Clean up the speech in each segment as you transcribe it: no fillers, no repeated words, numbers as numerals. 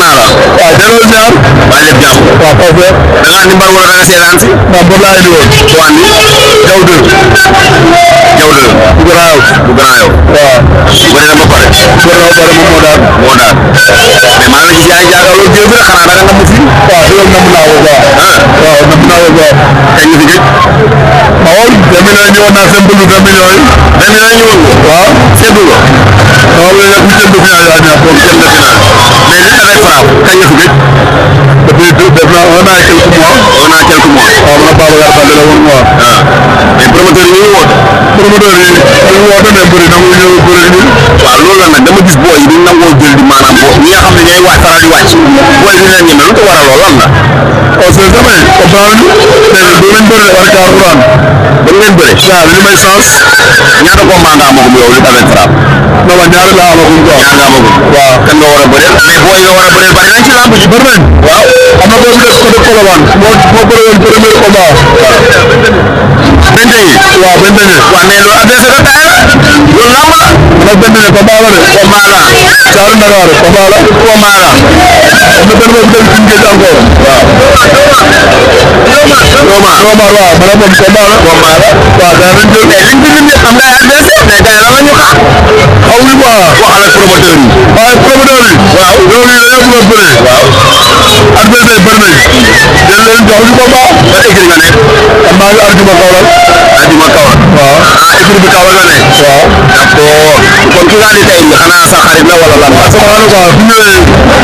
naa la. waaw delloo ziar. maa ngi jàmm. waaw kooku la. da ngaa ni mbar wala da nga seetaan si. waaw boobu laa indi woon. waa ni Jaw dër. Jaw dër. bu Grand Yoff. bu Grand Yoff. waaw. bëri na ba pare. bëri na ba pare moom moo daan. moo daan. mais maa ngi yaa ngi jàkkaarloo Diop rek xanaa da nga namm fi. waaw loolu namm naa ko quoi. waaw namm naa ko quoi. kañ nga fi gëj. waaw 2 millions ñëwoon naa seen bëgg 2 millions yi. 2 millions ñëwoon ko. waaw. seddu ko. waaw léegi nag huitième de finale yaa ñaar foofu huitième de finale. léegi avec Frapp kañ nga fi gëj. depuis def naa 1 an et quelques mois. 1 an quelques mois. waaw man Babacar Fall la woon quoi. mais promoteur yi ñu ngi woon. promoteur yi ñu woote mais bëri na mu ñëw bëri ñu. waaw loolu la nag dama gis booy yi duñ nangoo jël di maanaam boo ñi nga xam ne ñooy waaj faral di wàcc booy yi ñu leen ñeme lu ko waral lool lan la. on sait jamais comprendre ñu tey doo leen bëre barka Alxuraan ba ngeen bëre. waaw li may sens ñaata combat nga amagum yow li avec Frapp. non man ñaari laa amagum quoi. ñaar nga amagum. waaw kan nga war a bëreel mais booy nga war a bëreel bari nañ ci lamb ji. bëri nañ. waaw am na booy bu nekk côté Colobane moo bëre woon premier combat. bente yi. waaw benn benn. waaw mais loolu adversaire la taay la. loolu lamb la. nag benn benn combat la de. combat la. Caaru Ndakaaru combat la. combat la. am na benn boobu dem Koungheul encore. waaw. Roma waaw ma ne moom combat la. combat la. waaw daa nañ jël. mais liñ fi lim am nga ay adversaire mais gars yi lan la ñu xaar. xawuñu quoi. waxal ak promoteur yi. waaw promoteur yi. waaw loolu yi dañoo bëgg a bëre. waaw. adversaire bëri nañ. dañ leen jox ñu combat. ba écrit nga nekk. maa ngi Arjuma Kaolack. Arjuma Kaolack. waaw. écrit bi Kaolack nga nekk. waaw. d'accord kon ki nga ni tey xanaa sa xarit la wala lan la. sama xarit quoi bu ñëwee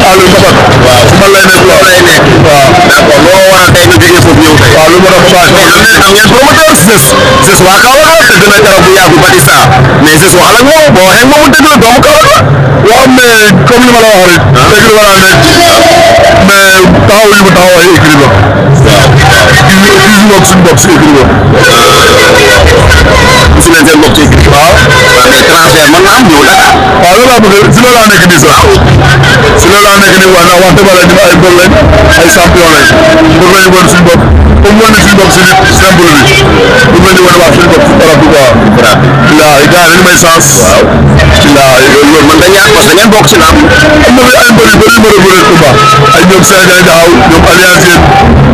àll mbapat. waaw su ma lay nekk loolu lay nekk. waaw. d'accord loo waral tey nga jógee foofu ñëw tey. waaw lu ma doon commencé. am ngeen promoteur Zes. Zes waa Kaolack la dëgg la keroog bu yàggu Batista mais Zes waxal ak moom boo waxee moom dëgg la doomu Kaolack la. waaw mais comme li ma la wax rek. écrit wala nekk. mais taxaw li mu taxaw ay écrit la. waaw. gis nga suñu bopp si écrit la. gis nañ seen bopp ci écrit. waaw. waaw mais transfert mën naa am ñëw Dakar. waaw loolu laa bëgg si loolu laa nekk nii sax si loolu laa nekk nii waaw ndax wax dëgg yàlla ñun ay mbër lañ ay champion lañ bëgg nañu wane suñu bopp comme wane suñu bopp si lutte simple bi bëgg nañu wane waat suñu bopp si barab bi quoi. bilaay gars yi dañu may chance. waaw bilaay loolu mën na ñàkk parce que ngeen bokk ci làmb. am na ay mbër yu bëri yu mën a bëreel combat ay ñoom Sénégal daaw ñoom Alliance Yène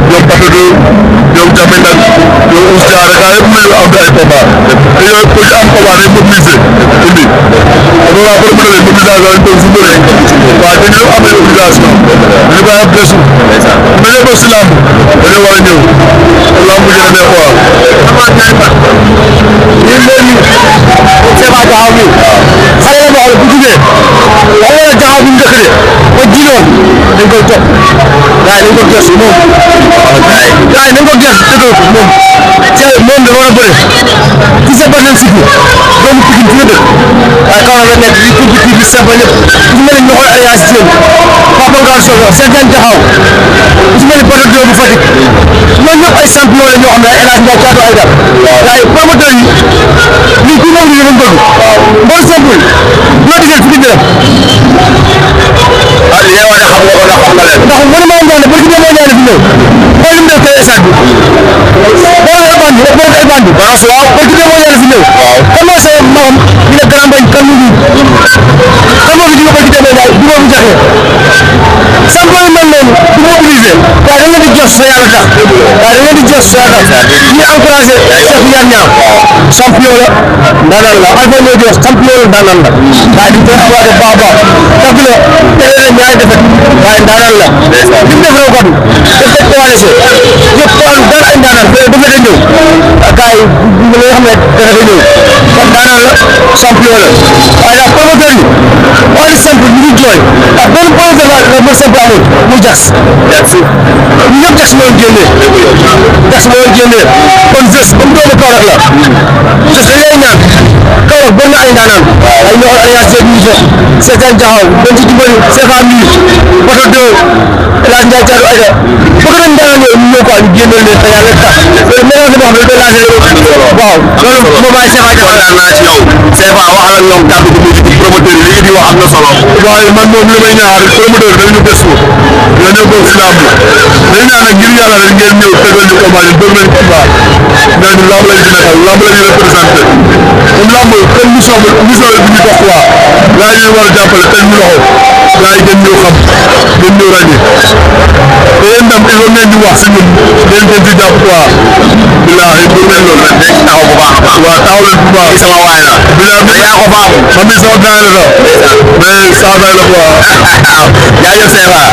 ñoom Patato ñoom Jaminan ñoom Ous Diaré gars yëpp nañu am ay combat te yow pour ñu am combat day mobiliser indi loolu laa bëri mën a mobilisation lañ doon su bëree waaye te ñu am ay mobilisation ñu koy am desul dañoo bokk si làmb dañoo war a ñëw làmb ñu ne waaw. yéen léegi Seba Diakhao bi xale la boo xam ne bu jugee wala Diakhao bi mu njëkk de ba jiwoon dañ koy topp gars yi dañ ko gëstu moom gars yi dañ ko gëstu dëggal ko moom moom da war a bëre ci Seba leen sikki doomu Pikine fi nga dëkk waaye kaw la nekk di tudd kii bi Seba ñëpp su mel ni ñoxoy Alliance Sène Papa Ngal Sow Cheikh Diagne Diakhao su mel ni Patato bu Fatick ñoom ñëpp ay champion la ñoo xam ne El Hadj Ndiaye Thiatou Aïda waaye promoteur yi lii ku moom li dafa bëgg mbër simple bu la diggee ci li ngërëm ah li nga wax ne xam nga ko ndax xam nga leen. ndax mënu maa ñaane barki moo ñaane fi ñëw xool lim def tey stade bi boo ay bandi ëpp na ay bandi waaw barki moo ñaane fi ñëw kan moo sa magam ñu ne grand bañ kan mu ngi kan moo fi jóge barki demee daal du ma fi jaxee champion yu mel noonu du mobiliser waaye da ngeen di jos sa yàlla tax waaye da ngeen di jos sa yàlla tax ñu encouragé Cheikh Yane Niang champion la ndaanaan la Alpha Ndiaye Dios champion la ndaanaan la waaye di koy awaate baax a baax dëgg la tege na ñaari defet waaye ndaanaan la li mu def la kon daf ko coalisé ñëpp daan ay ndaanaan dafa day ñëw gars yi li nga xam ne dafa day ñëw kon ndaanaan la champion la waaye nag promoteur yi wàllu simple ñu ngi jooy ndax benn promoteur la mu simple amul muy jas ñu ñëpp jas moo génnee jas moo génnee kon Zes comme doomu Kaolack la Zes dañ lay ñaan Kaolack bëri na ay ndaanaan ay ñoo Alliance Sène ñu fa Cheikh Diagne Diakhao dañ ci dimbali Cheikh Ami Patato El Hadj Ndiaye Thiatou Aïda bëgg nañ ndaanaan yooyu ñu ñëw quoi ñu génneel leen te yàlla tax loolu mel na li ma xam ne dañ koy laajee waaw loolu ma bàyyi Cheikh Diagne kontaan naa ci yow. Seba waxal ak ñoom kàddu gu mujj gi promoteur yi li di wax am na solo. waaye man moom li may ñaan rek promoteur dañu gëstu dañoo bokk si làmb dañu ñaan ngir yàlla rek ngeen ñëw tegal ñu combat yi bëgg nañ combat mais ñun làmb lañ fi nekkal làmb lañ représenté comme làmb comme mission la bi ñu dox quoi gars yi ñu war a jàppale teg ñu loxo gars yi gën ñoo xam gën ngeen gën ci jàpp quoi bilaay bu mel noonu rek dañ taxaw bu baax a baax waaw taxaw leen bu baax sama waay la bilaay mi yaa ko baax xam ni sama gars la mais saa la quoi jaajëf Seydou